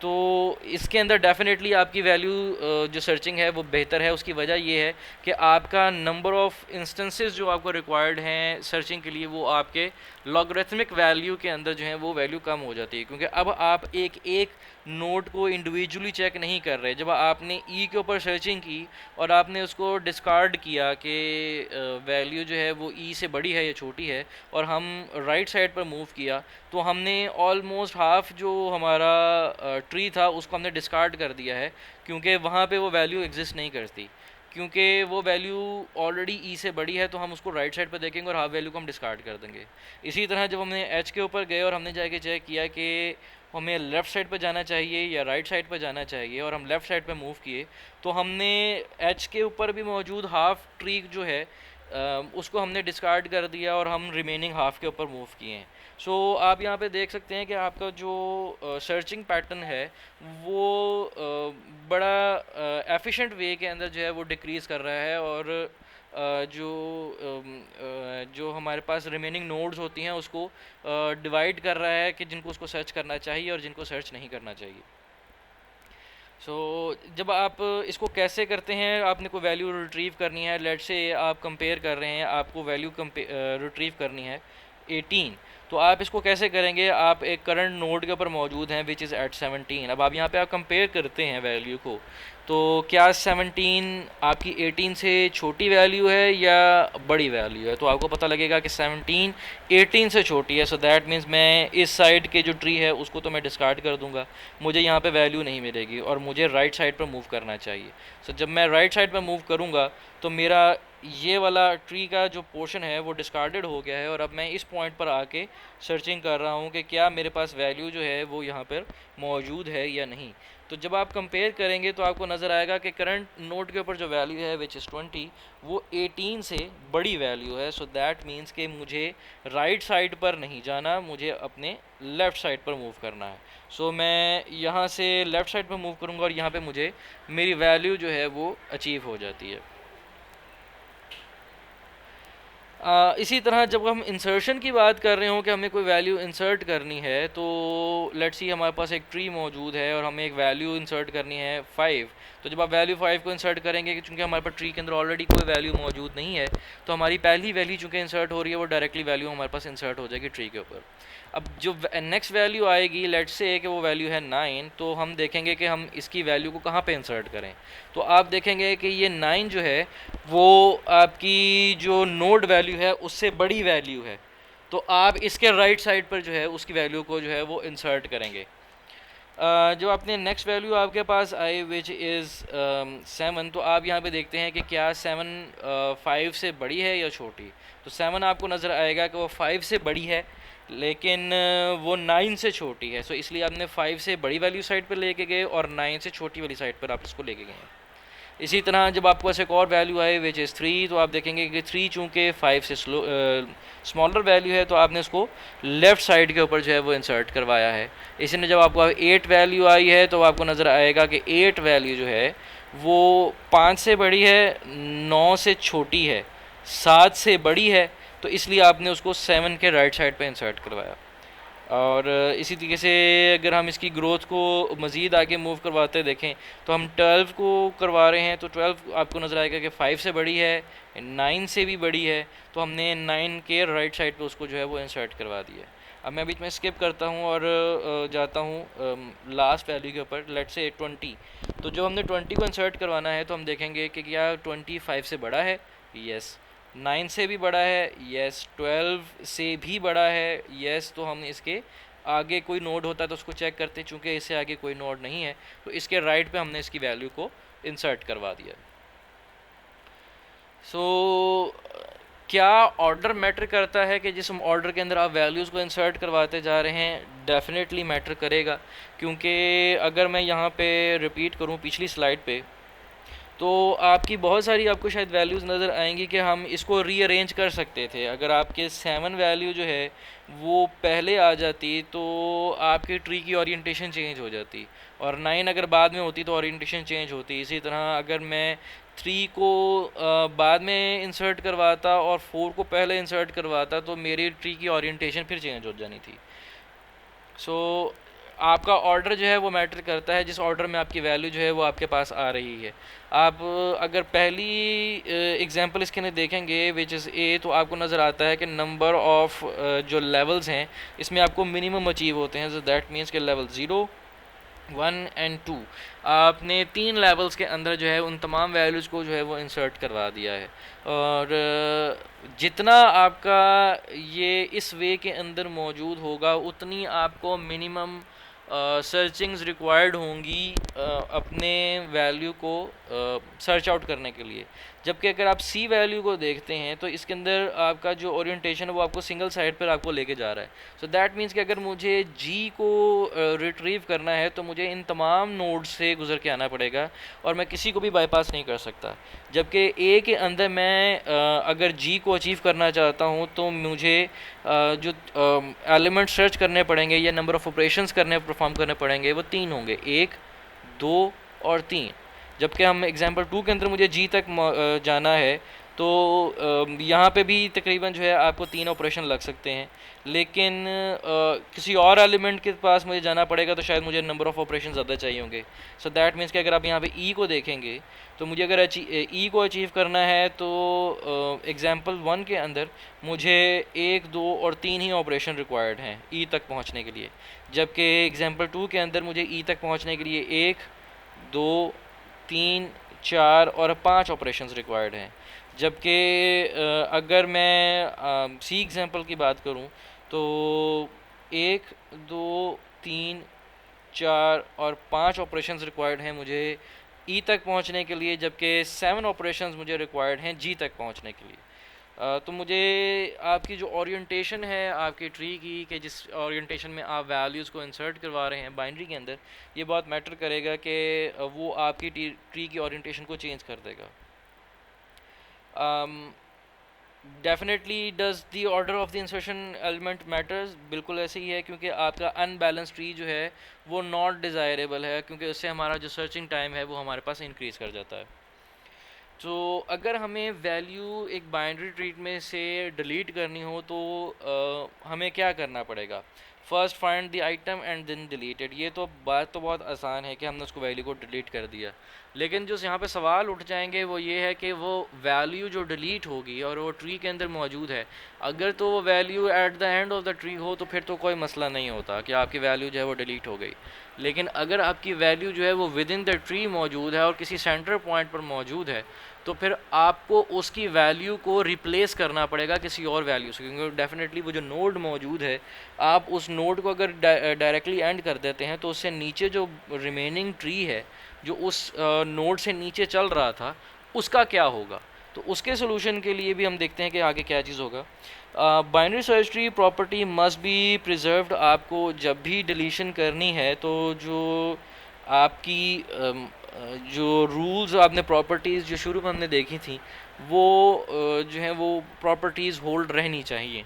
तो इसके अंदर डेफिनेटली आपकी वैल्यू जो सर्चिंग है वो बेहतर है। उसकी वजह ये है कि आपका नंबर ऑफ़ इंस्टेंसेस जो आपको रिक्वायर्ड हैं सर्चिंग के लिए वो आपके लॉगरिथमिक वैल्यू के अंदर जो है वो वैल्यू कम हो जाती है, क्योंकि अब आप एक एक नोड को इंडिविजुअली चेक नहीं कर रहे। जब आपने ई के ऊपर सर्चिंग की और आपने उसको डिस्कार्ड किया कि वैल्यू जो है वो ई से बड़ी है या छोटी है और हम राइट साइड पर मूव किया, तो हमने ऑलमोस्ट हाफ जो हमारा ट्री था उसको हमने डिस्कार्ड कर दिया है, क्योंकि वहाँ पे वो वैल्यू एग्जिस्ट नहीं करती, क्योंकि वो वैल्यू ऑलरेडी ई से बड़ी है। तो हम उसको राइट साइड पर देखेंगे और हाफ वैल्यू को हम डिस्कार्ड कर देंगे। इसी तरह जब हमने एच के ऊपर गए और हमने जाके चेक किया कि हमें लेफ़्ट साइड पर जाना चाहिए या राइट साइड पर जाना चाहिए और हम लेफ़्ट साइड पर मूव किए, तो हमने एच के ऊपर भी मौजूद हाफ ट्री जो है उसको हमने डिस्कार्ड कर दिया और हम रिमेनिंग हाफ के ऊपर मूव किए हैं। सो आप यहाँ पे देख सकते हैं कि आपका जो सर्चिंग पैटर्न है वो बड़ा एफिशिएंट वे के अंदर जो है वो डिक्रीज़ कर रहा है, और जो हमारे पास रिमेनिंग नोड्स होती हैं उसको डिवाइड कर रहा है कि जिनको उसको सर्च करना चाहिए और जिनको सर्च नहीं करना चाहिए। सो जब आप इसको कैसे करते हैं, आपने कोई वैल्यू रिट्रीव करनी है, लेट से आप कंपेयर कर रहे हैं, आपको वैल्यू रिट्रीव करनी है 18, तो आप इसको कैसे करेंगे? आप एक करंट नोड के ऊपर मौजूद हैं विच इज़ एट 17। अब आप यहाँ पे आप कंपेयर करते हैं वैल्यू को, तो क्या 17 आपकी 18 से छोटी वैल्यू है या बड़ी वैल्यू है? तो आपको पता लगेगा कि 17 18 से छोटी है, सो दैट मीन्स मैं इस साइड के जो ट्री है उसको तो मैं डिस्कार्ड कर दूंगा, मुझे यहाँ पे वैल्यू नहीं मिलेगी और मुझे राइट साइड पर मूव करना चाहिए। सो जब मैं राइट साइड पर मूव करूँगा तो मेरा ये वाला ट्री का जो पोर्शन है वो डिस्कार्डेड हो गया है, और अब मैं इस पॉइंट पर आके सर्चिंग कर रहा हूँ कि क्या मेरे पास वैल्यू जो है वो यहाँ पर मौजूद है या नहीं। तो जब आप कंपेयर करेंगे तो आपको नज़र आएगा कि करंट नोड के ऊपर जो वैल्यू है विच इज़ 20, वो 18 से बड़ी वैल्यू है। सो दैट मीन्स कि मुझे राइट साइड पर नहीं जाना, मुझे अपने लेफ़्ट साइड पर मूव करना है। सो मैं यहाँ से लेफ़्ट साइड पर मूव करूँगा और यहाँ पे मुझे मेरी वैल्यू जो है वो अचीव हो जाती है। इसी तरह जब हम इंसर्शन की बात कर रहे हो कि हमें कोई वैल्यू इंसर्ट करनी है, तो लेट्स सी हमारे पास एक ट्री मौजूद है और हमें एक वैल्यू इंसर्ट करनी है 5। तो जब आप वैल्यू 5 को इंसर्ट करेंगे, चूँकि हमारे पास ट्री के अंदर ऑलरेडी कोई वैल्यू मौजूद नहीं है, तो हमारी पहली वैल्यू चूँकि इंसर्ट हो रही है वो डायरेक्टली वैल्यू हमारे पास इंसर्ट हो जाएगी ट्री के ऊपर। अब जो नेक्स्ट वैल्यू आएगी, लेट्स से कि वो वैल्यू है 9, तो हम देखेंगे कि हम इसकी वैल्यू को कहाँ पे इंसर्ट करें। तो आप देखेंगे कि ये 9 जो है वो आपकी जो नोड वैल्यू है उससे बड़ी वैल्यू है, तो आप इसके राइट साइड पर जो है उसकी वैल्यू को जो है वो इंसर्ट करेंगे। जो अपने नेक्स्ट वैल्यू आपके पास आई विच इज़ 7, तो आप यहाँ पे देखते हैं कि क्या 7 5 से बड़ी है या छोटी। तो 7 आपको नज़र आएगा कि वो 5 से बड़ी है, लेकिन वो 9 से छोटी है। सो इसलिए आपने 5 से बड़ी वैल्यू साइड पर लेके गए और 9 से छोटी वाली साइड पर आप इसको लेके गए हैं। इसी तरह जब आपके पास एक और वैल्यू आए विच इज़ 3, तो आप देखेंगे कि 3 चूँकि 5 से स्मॉलर वैल्यू है, तो आपने उसको लेफ़्ट साइड के ऊपर जो है वो इंसर्ट करवाया है। इसी ने जब आपको 8 वैल्यू आई है, तो आपको नज़र आएगा कि 8 वैल्यू जो है वो 5 से बड़ी है, 9 से छोटी है, 7 से बड़ी है, तो इसलिए आपने उसको 7 के राइट साइड पे इंसर्ट करवाया। और इसी तरीके से अगर हम इसकी ग्रोथ को मज़ीद आगे मूव करवाते देखें, तो हम 12 को करवा रहे हैं, तो 12 आपको नज़र आएगा कि 5 से बड़ी है, 9 से भी बड़ी है, तो हमने 9 के राइट साइड पे उसको जो है वो इंसर्ट करवा दिया। अब मैं बीच में स्किप करता हूँ और जाता हूँ लास्ट वैल्यू के ऊपर, लेट से 20। तो जब हमने 20 को इंसर्ट करवाना है तो हम देखेंगे कि क्या 25 से बड़ा है? यस। 9 से भी बड़ा है? यस। 12 से भी बड़ा है? यस। तो हम इसके आगे कोई नोड होता है तो उसको चेक करते हैं, चूँकि इससे आगे कोई नोड नहीं है तो इसके राइट पे हमने इसकी वैल्यू को इंसर्ट करवा दिया। सो क्या ऑर्डर मैटर करता है कि जिस ऑर्डर के अंदर आप वैल्यूज़ को इंसर्ट करवाते जा रहे हैं? डेफिनेटली मैटर करेगा, क्योंकि अगर मैं यहाँ पे रिपीट करूँ पिछली स्लाइड पे, तो आपकी बहुत सारी आपको शायद वैल्यूज़ नज़र आएंगी कि हम इसको रीअरेंज कर सकते थे। अगर आपके 7 वैल्यू जो है वो पहले आ जाती तो आपके ट्री की ओरिएंटेशन चेंज हो जाती, और 9 अगर बाद में होती तो ओरिएंटेशन चेंज होती। इसी तरह अगर मैं 3 को बाद में इंसर्ट करवाता और 4 को पहले इंसर्ट करवाता तो मेरी ट्री की ओरिएंटेशन फिर चेंज हो जानी थी। सो आपका ऑर्डर जो है वो मैटर करता है, जिस ऑर्डर में आपकी वैल्यू जो है वो आपके पास आ रही है। आप अगर पहली एग्जांपल इसके अंदर देखेंगे विच इज़ ए, तो आपको नज़र आता है कि नंबर ऑफ़ जो लेवल्स हैं इसमें आपको मिनिमम अचीव होते हैं। सो दैट मीन्स के लेवल 0, 1 एंड 2, आपने 3 लेवल्स के अंदर जो है उन तमाम वैल्यूज़ को जो है वो इंसर्ट करवा दिया है। और जितना आपका ये इस वे के अंदर मौजूद होगा उतनी आपको मिनिमम सर्चिंग्स रिक्वायर्ड होंगी अपने वैल्यू को सर्च आउट करने के लिए। जबकि अगर आप सी वैल्यू को देखते हैं तो इसके अंदर आपका जो ओरिएंटेशन है वो आपको सिंगल साइड पर आपको लेके जा रहा है। सो दैट मीन्स कि अगर मुझे जी को रिट्रीव करना है तो मुझे इन तमाम नोड्स से गुजर के आना पड़ेगा और मैं किसी को भी बाईपास नहीं कर सकता। जबकि ए के अंदर मैं अगर जी को अचीव करना चाहता हूँ तो मुझे जो एलिमेंट सर्च करने पड़ेंगे या नंबर ऑफ़ ऑपरेशंस परफॉर्म करने पड़ेंगे वो 3 होंगे, 1, 2 और 3। जबकि हम एग्जांपल 2 के अंदर मुझे जी तक जाना है तो यहाँ पे भी तकरीबन जो है आपको 3 ऑपरेशन लग सकते हैं, लेकिन किसी और एलिमेंट के पास मुझे जाना पड़ेगा तो शायद मुझे नंबर ऑफ़ ऑपरेशन ज़्यादा चाहिए होंगे। सो दैट मीन्स कि अगर आप यहाँ पे ई को देखेंगे तो मुझे अगर ई को अचीव करना है तो एग्जांपल 1 के अंदर मुझे 1, 2 और 3 ही ऑपरेशन रिक्वायर्ड हैं ई तक पहुँचने के लिए, जबकि एग्जांपल 2 के अंदर मुझे ई तक पहुँचने के लिए 1, 2, 3, 4 और 5 ऑपरेशंस रिक्वायर्ड हैं। जबकि अगर मैं सी एग्जांपल की बात करूं तो 1, 2, 3, 4 और 5 ऑपरेशंस रिक्वायर्ड हैं मुझे ई तक पहुंचने के लिए, जबकि 7 ऑपरेशंस मुझे रिक्वायर्ड हैं जी तक पहुंचने के लिए। तो मुझे आपकी जो ओरिएंटेशन है आपकी ट्री की, कि जिस ओरिएंटेशन में आप वैल्यूज़ को इंसर्ट करवा रहे हैं बाइनरी के अंदर, ये बहुत मैटर करेगा कि वो आपकी ट्री की ओरिएंटेशन को चेंज कर देगा। Definitely does the order of the insertion element matters, बिल्कुल ऐसे ही है, क्योंकि आपका अनबैलेंस ट्री जो है वो नॉट डिज़ायरेबल है, क्योंकि उससे हमारा जो सर्चिंग टाइम है वो हमारे पास इंक्रीज़ कर जाता है। तो अगर हमें वैल्यू एक बाइनरी ट्री में से डिलीट करनी हो तो हमें क्या करना पड़ेगा? First find the item and then deleted. ये तो बात तो बहुत आसान है कि हमने उसको वैल्यू को डिलीट कर दिया, लेकिन जो यहाँ पे सवाल उठ जाएंगे वो ये है कि वो वैल्यू जो डिलीट होगी और वो ट्री के अंदर मौजूद है, अगर तो वो value at the end of the tree हो तो फिर तो कोई मसला नहीं होता कि आपकी वैल्यू जो है वो डिलीट हो गई। लेकिन अगर आपकी वैल्यू जो है वो विद इन द ट्री मौजूद है और किसी सेंटर पॉइंट पर मौजूद है, तो फिर आपको उसकी वैल्यू को रिप्लेस करना पड़ेगा किसी और वैल्यू से, क्योंकि डेफिनेटली वो जो नोड मौजूद है, आप उस नोड को अगर डायरेक्टली एंड कर देते हैं तो उससे नीचे जो रिमेनिंग ट्री है जो उस नोड से नीचे चल रहा था उसका क्या होगा। तो उसके सोल्यूशन के लिए भी हम देखते हैं कि आगे क्या चीज़ होगा। Binary search tree property must be preserved. आपको जब भी डिलीशन करनी है तो जो आपकी जो रूल्स आपने प्रॉपर्टीज़ जो शुरू में हमने देखी थी वो जो है वो प्रॉपर्टीज़ होल्ड रहनी चाहिए।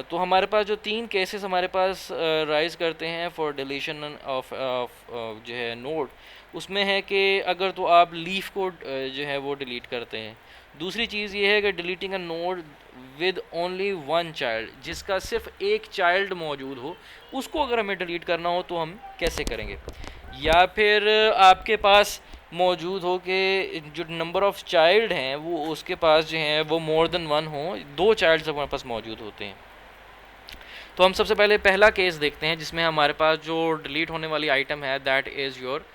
तो हमारे पास जो 3 केसेस हमारे पास राइज करते हैं फॉर डिलीशन ऑफ जो है नोड, उसमें है कि अगर तो आप लीफ को जो है वो डिलीट करते हैं। दूसरी चीज़ ये है कि deleting a node with only one child, जिसका सिर्फ एक चाइल्ड मौजूद हो, उसको अगर हमें डिलीट करना हो तो हम कैसे करेंगे। या फिर आपके पास मौजूद हो कि जो नंबर ऑफ़ चाइल्ड हैं वो उसके पास जो है वो मोर देन 1 हो, 2 चाइल्ड्स हमारे पास मौजूद होते हैं। तो हम सबसे पहले पहला केस देखते हैं जिसमें हमारे पास जो डिलीट होने वाली आइटम है that is your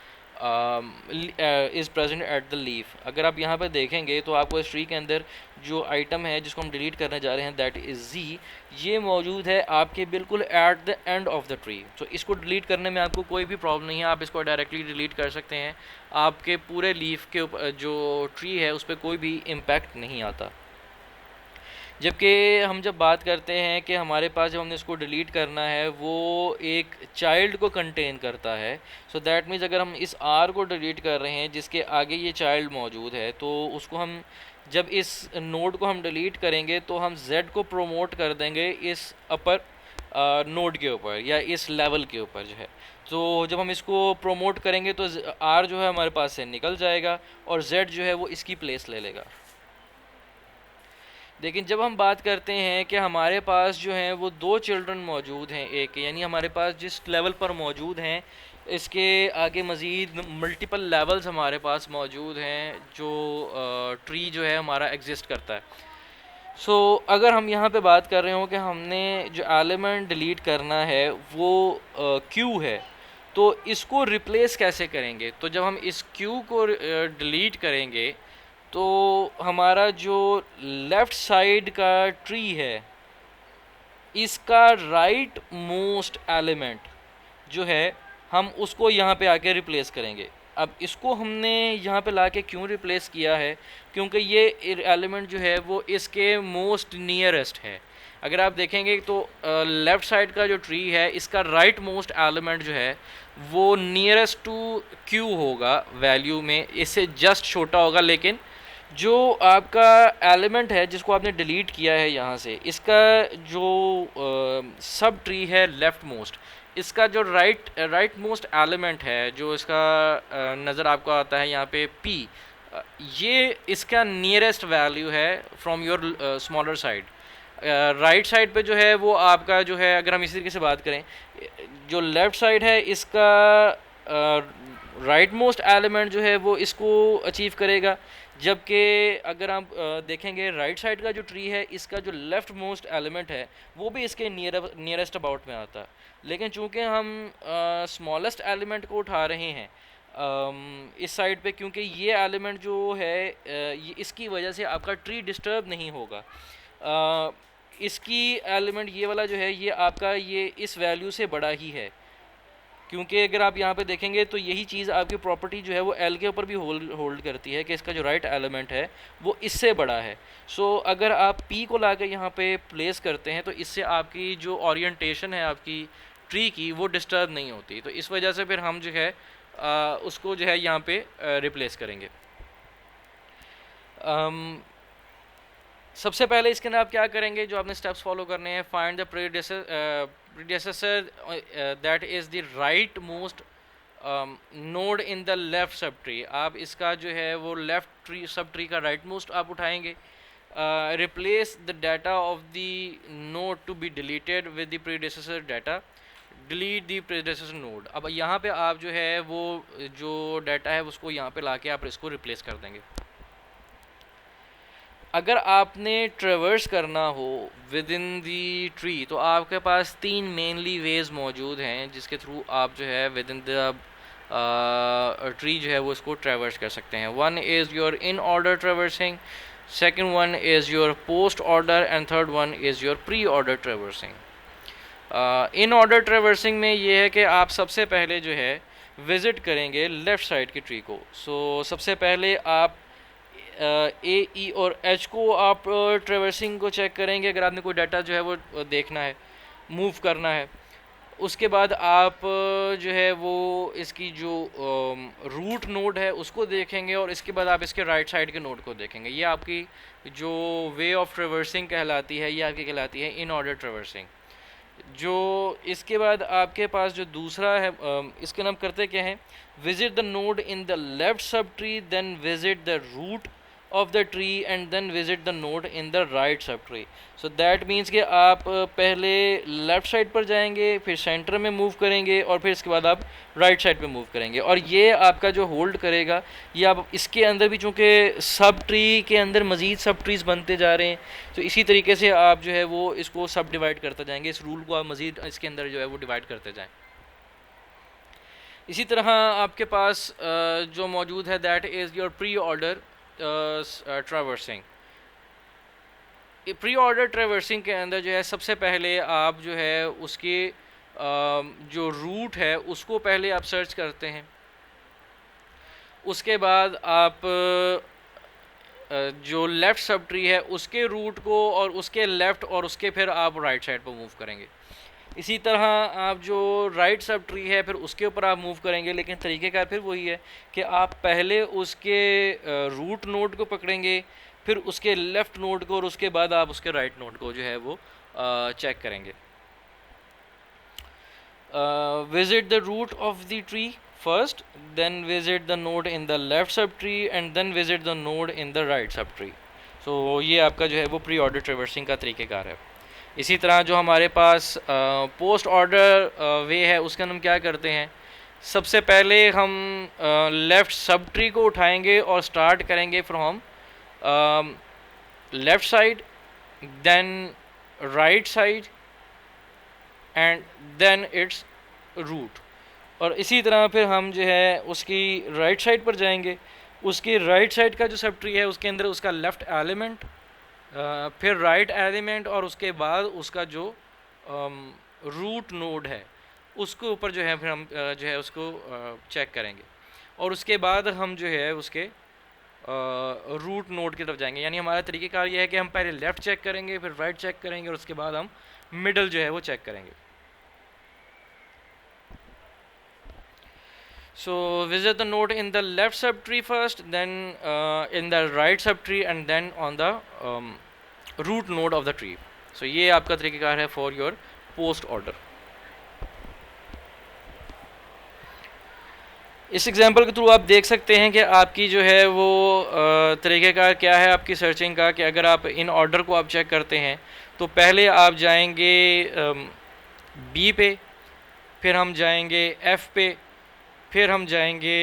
is present at the leaf. अगर आप यहाँ पर देखेंगे तो आपको इस ट्री के अंदर जो आइटम है जिसको हम डिलीट करने जा रहे हैं दैट इज़ जी, ये मौजूद है आपके बिल्कुल at the end of the tree. तो इसको डिलीट करने में आपको कोई भी प्रॉब्लम नहीं है, आप इसको डायरेक्टली डिलीट कर सकते हैं, आपके पूरे लीफ के ऊपर जो ट्री है उस पर कोई भी इम्पैक्ट नहीं आता। जबकि हम जब बात करते हैं कि हमारे पास जब हमने इसको डिलीट करना है वो एक चाइल्ड को कंटेन करता है, सो दैट मीन्स अगर हम इस आर को डिलीट कर रहे हैं जिसके आगे ये चाइल्ड मौजूद है, तो उसको हम जब इस नोड को हम डिलीट करेंगे तो हम z को प्रोमोट कर देंगे इस अपर नोड के ऊपर या इस लेवल के ऊपर जो है। तो जब हम इसको प्रोमोट करेंगे तो r जो है हमारे पास से निकल जाएगा और z जो है वो इसकी प्लेस ले लेगा। लेकिन जब हम बात करते हैं कि हमारे पास जो हैं वो 2 चिल्ड्रन मौजूद हैं एक, यानी हमारे पास जिस लेवल पर मौजूद हैं इसके आगे मज़ीद मल्टीपल लेवल्स हमारे पास मौजूद हैं जो ट्री जो है हमारा एग्जिस्ट करता है। सो अगर हम यहाँ पे बात कर रहे हो कि हमने जो एलिमेंट डिलीट करना है वो क्यू है, तो इसको रिप्लेस कैसे करेंगे। तो जब हम इस क्यू को डिलीट करेंगे तो हमारा जो लेफ़्ट साइड का ट्री है इसका राइट मोस्ट एलिमेंट जो है हम उसको यहाँ पे आके रिप्लेस करेंगे। अब इसको हमने यहाँ पे लाके क्यों रिप्लेस किया है, क्योंकि ये एलिमेंट जो है वो इसके मोस्ट नियरेस्ट है। अगर आप देखेंगे तो लेफ़्ट साइड का जो ट्री है इसका राइट मोस्ट एलिमेंट जो है वो नियरेस्ट टू क्यू होगा वैल्यू में, इससे जस्ट छोटा होगा, लेकिन जो आपका एलिमेंट है जिसको आपने डिलीट किया है यहाँ से, इसका जो सब ट्री है लेफ़्ट मोस्ट, इसका जो राइट मोस्ट एलिमेंट है जो इसका नज़र आपको आता है यहाँ पे P, ये इसका नियरेस्ट वैल्यू है from your smaller side. Right side पे जो है वो आपका जो है, अगर हम इसी तरीके से बात करें, जो लेफ़्ट साइड है इसका राइट मोस्ट एलिमेंट जो है वो इसको अचीव करेगा, जबकि अगर आप देखेंगे राइट साइड का जो ट्री है इसका जो लेफ़्ट मोस्ट एलिमेंट है वो भी इसके नियरेस्ट अबाउट में आता है। लेकिन चूंकि हम स्मॉलेस्ट एलिमेंट को उठा रहे हैं इस साइड पे, क्योंकि ये एलिमेंट जो है ये इसकी वजह से आपका ट्री डिस्टर्ब नहीं होगा। इसकी एलिमेंट ये वाला जो है ये आपका ये इस वैल्यू से बड़ा ही है, क्योंकि अगर आप यहाँ पे देखेंगे तो यही चीज़ आपकी प्रॉपर्टी जो है वो एल के ऊपर भी होल्ड करती है कि इसका जो राइट एलिमेंट है वो इससे बड़ा है। सो अगर आप पी को ला के यहाँ पे प्लेस करते हैं तो इससे आपकी जो ओरिएंटेशन है आपकी ट्री की वो डिस्टर्ब नहीं होती, तो इस वजह से फिर हम जो है उसको जो है यहाँ पे रिप्लेस करेंगे। सबसे पहले इसके अंदर आप क्या करेंगे, जो आपने स्टेप्स फॉलो करने हैं, find the predecessor that is the right most node in the left subtree. आप इसका जो है वो लेफ्ट ट्री सब ट्री का राइट मोस्ट आप उठाएंगे। Replace the data of the node to be deleted with the predecessor data, delete the predecessor node. अब यहाँ पे आप जो है वो जो डाटा है उसको यहाँ पे लाके आप इसको रिप्लेस कर देंगे। अगर आपने ट्रेवर्स करना हो विद इन दी ट्री तो आपके पास तीन मेनली वेज मौजूद हैं जिसके थ्रू आप जो है विद इन द ट्री जो है वो इसको ट्रेवर्स कर सकते हैं। One is your in order traversing, second one is your post order, and third one is your pre order traversing. In order traversing में ये है कि आप सबसे पहले जो है विज़िट करेंगे लेफ़्ट साइड की ट्री को। सबसे पहले आप ए ई और एच को आप ट्रेवर्सिंग को चेक करेंगे अगर आपने कोई डाटा जो है वो देखना है, मूव करना है। उसके बाद आप जो है वो इसकी जो रूट नोड है उसको देखेंगे, और इसके बाद आप इसके राइट साइड के नोड को देखेंगे। ये आपकी जो वे ऑफ ट्रेवर्सिंग कहलाती है, ये आपकी कहलाती है इन ऑर्डर ट्रेवर्सिंग। जो इसके बाद आपके पास जो दूसरा है, इसके नाम करते क्या हैं, visit the node in the left subtree, then visit the root of the tree, and then visit the node in the right sub tree. So that means कि आप पहले लेफ़्ट साइड पर जाएंगे, फिर सेंटर में move करेंगे, और फिर इसके बाद आप राइट साइड पे मूव करेंगे। और ये आपका जो होल्ड करेगा, ये आप इसके अंदर भी, चूँकि सब ट्री के अंदर मज़ीद सब ट्रीज़ बनते जा रहे हैं, तो इसी तरीके से आप जो है वो इसको सब डिवाइड करते जाएंगे, इस रूल को आप मज़ीद इसके अंदर जो है वो डिवाइड करते जाएँ। इसी तरह आपके पास जो मौजूद है that is your pre order traversing. Pre order traversing के अंदर जो है सबसे पहले आप जो है उसके जो रूट है उसको पहले आप सर्च करते हैं। उसके बाद आप जो लेफ़्ट सब ट्री है उसके रूट को, और उसके लेफ़्ट, और उसके फिर आप राइट साइड पर मूव करेंगे। इसी तरह आप जो राइट सब ट्री है फिर उसके ऊपर आप मूव करेंगे, लेकिन तरीक़ेकार फिर वही है कि आप पहले उसके रूट नोड को पकड़ेंगे, फिर उसके लेफ़्ट नोड को, और उसके बाद आप उसके राइट नोड को जो है वो चेक करेंगे। Visit the root of the tree first, then visit the node in the left sub tree, and then visit the node in the right sub tree. So ये आपका जो है वो प्री ऑर्डर ट्रेवर्सिंग का तरीक़ेकार है। इसी तरह जो हमारे पास पोस्ट ऑर्डर वे है उसका हम क्या करते हैं, सबसे पहले हम लेफ़्ट सब ट्री को उठाएंगे और स्टार्ट करेंगे from left side, then right side, and then its root. और इसी तरह फिर हम जो है उसकी राइट साइड पर जाएंगे, उसकी राइट साइड का जो सब ट्री है उसके अंदर उसका लेफ़्ट एलिमेंट, फिर राइट एलिमेंट, और उसके बाद उसका जो रूट नोड है उसके ऊपर जो है फिर हम जो है उसको चेक करेंगे, और उसके बाद हम जो है उसके रूट नोड की तरफ जाएंगे। यानी हमारा तरीक़ेकार ये है कि हम पहले लेफ़्ट चेक करेंगे, फिर राइट चेक करेंगे, और उसके बाद हम मिडल जो है वो चेक करेंगे। So visit the node in the left subtree first, then in the right subtree, and then on the root node of the tree. So ये आपका तरीक़ेकार है for your post order. इस एग्जांपल के through आप देख सकते हैं कि आपकी जो है वो तरीक़ेकार क्या है आपकी सर्चिंग का, कि अगर आप इन ऑर्डर को आप चेक करते हैं तो पहले आप जाएंगे बी पे, फिर हम जाएंगे एफ़ पे, फिर हम जाएंगे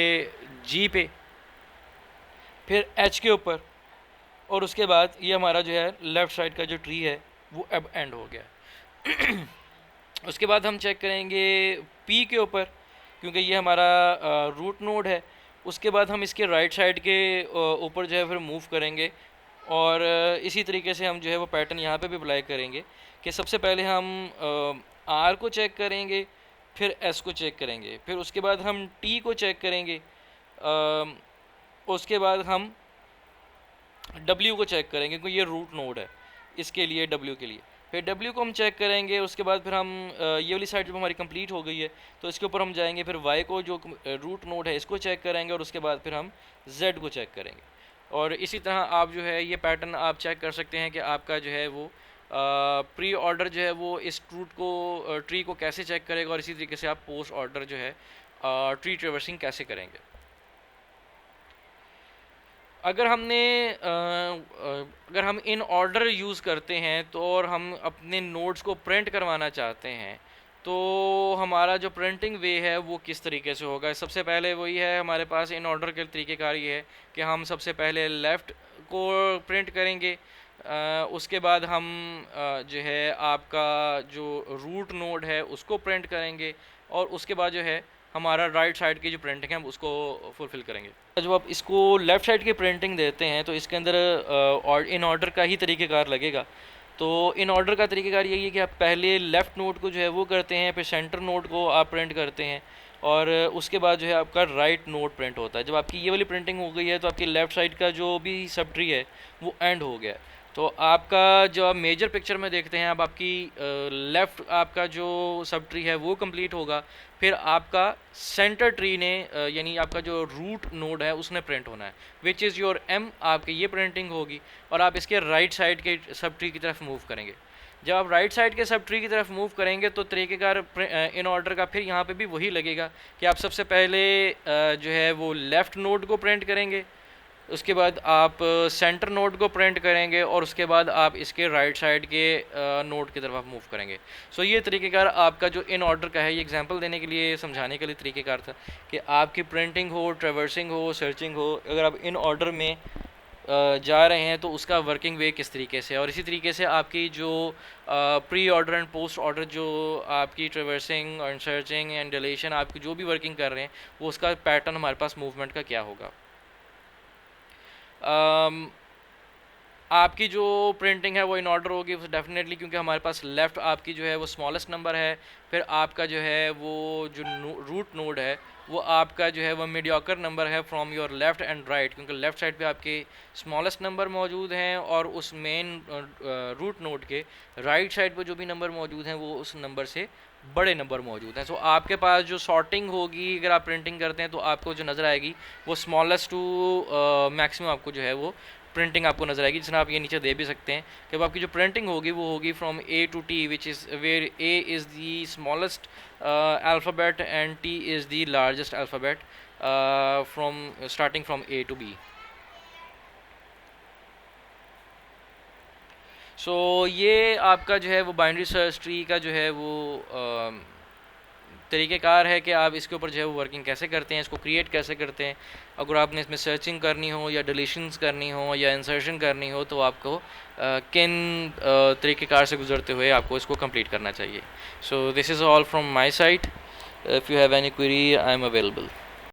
जी पे, फिर एच के ऊपर, और उसके बाद ये हमारा जो है लेफ़्ट साइड का जो ट्री है वो अब एंड हो गया। उसके बाद हम चेक करेंगे पी के ऊपर, क्योंकि ये हमारा रूट नोड है। उसके बाद हम इसके राइट साइड के ऊपर जो है फिर मूव करेंगे, और इसी तरीके से हम जो है वो पैटर्न यहाँ पे भी अप्लाई करेंगे कि सबसे पहले हम आर को चेक करेंगे, फिर एस को चेक करेंगे, फिर उसके बाद हम टी को चेक करेंगे, उसके बाद हम डब्ल्यू को चेक करेंगे क्योंकि ये रूट नोड है इसके लिए, डब्ल्यू के लिए। फिर डब्ल्यू को हम चेक करेंगे, उसके बाद फिर हम ये वाली साइड जब हमारी कंप्लीट हो गई है तो इसके ऊपर हम जाएंगे, फिर वाई को जो रूट नोड है इसको चेक करेंगे, और उसके बाद फिर हम जेड को चेक करेंगे। और इसी तरह आप जो है ये पैटर्न आप चेक कर सकते हैं कि आपका जो है वो प्री ऑर्डर जो है वो इस ट्रूट को ट्री को कैसे चेक करेगा, और इसी तरीके से आप पोस्ट ऑर्डर जो है ट्री ट्रेवर्सिंग कैसे करेंगे। अगर हमने अगर हम इन ऑर्डर यूज़ करते हैं तो, और हम अपने नोट्स को प्रिंट करवाना चाहते हैं तो हमारा जो प्रिंटिंग वे है वो किस तरीके से होगा। सबसे पहले वही है हमारे पास इन ऑर्डर के तरीक़ेकार ये है कि हम सबसे पहले लेफ़्ट को प्रिंट करेंगे, उसके बाद हम जो है आपका जो रूट नोड है उसको प्रिंट करेंगे, और उसके बाद जो है हमारा राइट साइड की जो प्रिंटिंग है हम उसको फुलफ़िल करेंगे। जब आप इसको लेफ़्ट साइड की प्रिंटिंग देते हैं तो इसके अंदर और इन ऑर्डर का ही तरीक़ेकार लगेगा। तो इन ऑर्डर का तरीक़ेकार यही है कि आप पहले लेफ़्ट नोड को जो है वो करते हैं, फिर सेंटर नोड को आप प्रिंट करते हैं, और उसके बाद जो है आपका राइट नोड प्रिंट होता है। जब आपकी ये वाली प्रिंटिंग हो गई है तो आपकी लेफ़्ट साइड का जो भी सब ट्री है वो एंड हो गया है। तो आपका जो आप मेजर पिक्चर में देखते हैं, अब आपकी लेफ़्ट आपका जो सब ट्री है वो कंप्लीट होगा, फिर आपका सेंटर ट्री ने यानी आपका जो रूट नोड है उसने प्रिंट होना है, विच इज़ योर एम, आपकी ये प्रिंटिंग होगी, और आप इसके राइट साइड के सब ट्री की तरफ मूव करेंगे। जब आप राइट साइड के सब ट्री की तरफ मूव करेंगे तो तरीक़ेकार इन ऑर्डर का फिर यहाँ पे भी वही लगेगा कि आप सबसे पहले जो है वो लेफ़्ट नोड को प्रिंट करेंगे, उसके बाद आप सेंटर नोड को प्रिंट करेंगे, और उसके बाद आप इसके राइट साइड के नोड की तरफ आप मूव करेंगे। सो ये तरीक़ेकार आपका जो इन ऑर्डर का है, ये एग्जांपल देने के लिए, समझाने के लिए तरीक़ेकार था कि आपकी प्रिंटिंग हो, ट्रेवर्सिंग हो, सर्चिंग हो, अगर आप इन ऑर्डर में जा रहे हैं तो उसका वर्किंग वे किस तरीके से है। और इसी तरीके से आपकी जो pre order and post order जो आपकी traversing and searching and deletion आपकी जो भी वर्किंग कर रहे हैं वो उसका पैटर्न हमारे पास मूवमेंट का क्या होगा। आपकी जो प्रिंटिंग है वो इन ऑर्डर होगी डेफिनेटली, क्योंकि हमारे पास लेफ़्ट आपकी जो है वो स्मॉलेस्ट नंबर है, फिर आपका जो है वो जो रूट नोड है वो आपका जो है वो मीडियोकर नंबर है from your left and right, क्योंकि लेफ़्ट साइड पे आपके स्मॉलेस्ट नंबर मौजूद हैं, और उस मेन रूट नोड के राइट साइड पे जो भी नंबर मौजूद हैं वो उस नंबर से बड़े नंबर मौजूद हैं। सो आपके पास जो सॉर्टिंग होगी अगर आप प्रिंटिंग करते हैं तो आपको जो नज़र आएगी वो स्मॉलेस्ट टू मैक्सिमम आपको जो है वो प्रिंटिंग आपको नज़र आएगी, जिसमें आप ये नीचे दे भी सकते हैं कि अब आपकी जो प्रिंटिंग होगी वो होगी from A to T, which is where A is the smallest alphabet and T is the largest alphabet from starting from A to B. So ये आपका जो है वो बाइनरी सर्च ट्री का जो है वो तरीक़ेकार है कि आप इसके ऊपर जो है वो वर्किंग कैसे करते हैं, इसको क्रिएट कैसे करते हैं। अगर आपने इसमें सर्चिंग करनी हो या डिलीशंस करनी हो या इंसर्शन करनी हो तो आपको किन तरीक़ेकार से गुजरते हुए आपको इसको कंप्लीट करना चाहिए। So this is all from my side. If you have any query I am available.